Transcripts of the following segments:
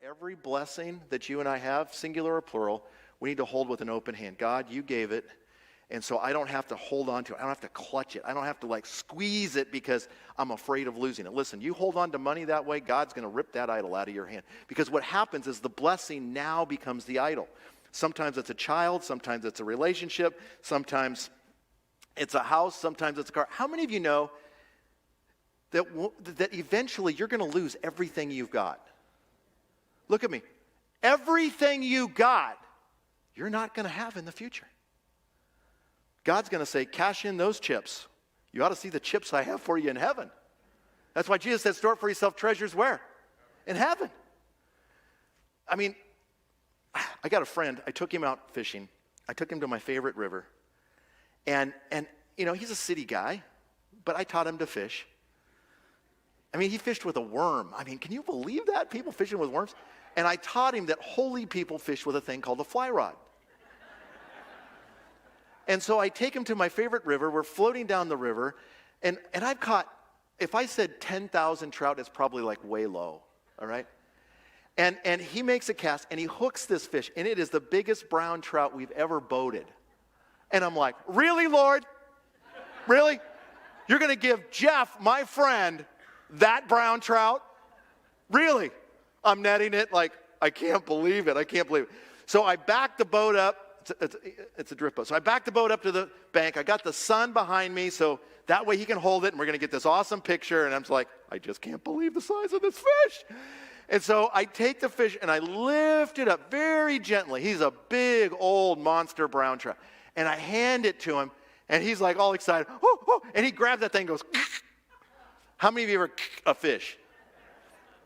Every blessing that you and I have, singular or plural, we need to hold with an open hand. God, you gave it, and so I don't have to hold on to it. I don't have to clutch it. I don't have to squeeze it because I'm afraid of losing it. Listen, you hold on to money that way, God's going to rip that idol out of your hand. Because what happens is the blessing now becomes the idol. Sometimes it's a child, sometimes it's a relationship, sometimes it's a house, sometimes it's a car. How many of you know that eventually you're going to lose everything you've got? Look at me. Everything you got, you're not going to have in the future. God's going to say, cash in those chips. You ought to see the chips I have for you in heaven. That's why Jesus said, store up for yourself treasures where? In heaven. I mean, I got a friend. I took him out fishing. I took him to my favorite river. And he's a city guy, but I taught him to fish. I mean, he fished with a worm. I mean, can you believe that? People fishing with worms? And I taught him that holy people fish with a thing called a fly rod. And so I take him to my favorite river. We're floating down the river. And I've caught, if I said 10,000 trout, it's probably way low. All right? And he makes a cast, and he hooks this fish. And it is the biggest brown trout we've ever boated. And I'm like, really, Lord? Really? You're going to give Jeff, my friend, that brown trout? Really? I'm netting it I can't believe it. I can't believe it. So I backed the boat up. It's a drift boat. So I backed the boat up to the bank. I got the son behind me so that way he can hold it and we're going to get this awesome picture. And I'm just like, I just can't believe the size of this fish. And so I take the fish and I lift it up very gently. He's a big old monster brown trout. And I hand it to him and he's all excited. Oh, oh, and he grabs that thing and goes, how many of you ever a fish?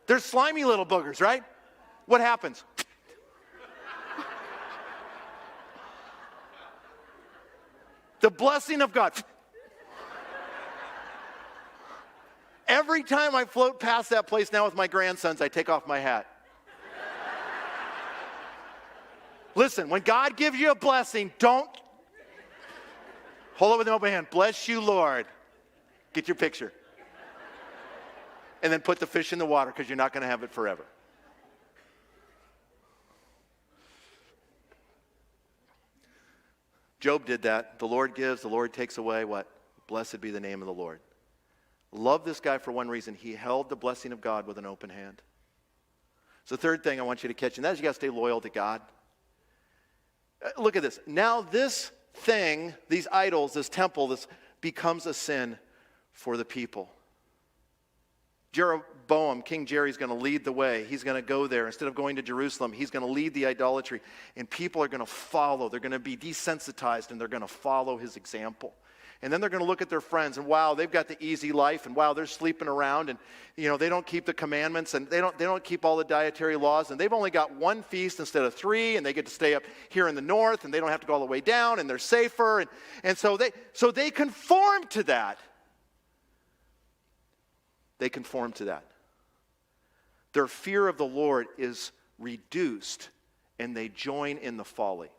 They're slimy little boogers, right? What happens? The blessing of God. Every time I float past that place now with my grandsons, I take off my hat. Listen, when God gives you a blessing, don't hold it with an open hand. Bless you, Lord. Get your picture. And then put the fish in the water because you're not going to have it forever. Job did that. The Lord gives, the Lord takes away. What? Blessed be the name of the Lord. Love this guy for one reason. He held the blessing of God with an open hand. So the third thing I want you to catch, and that is you got to stay loyal to God. Look at this. Now this thing, these idols, this temple, this becomes a sin for the people. Jeroboam, King Jerry's going to lead the way. He's going to go there. Instead of going to Jerusalem, he's going to lead the idolatry. And people are going to follow. They're going to be desensitized, and they're going to follow his example. And then they're going to look at their friends, and wow, they've got the easy life, and wow, they're sleeping around, and they don't keep the commandments, and they don't keep all the dietary laws, and they've only got one feast instead of 3, and they get to stay up here in the north, and they don't have to go all the way down, and they're safer, and so they conform to that. They conform to that. Their fear of the Lord is reduced, and they join in the folly.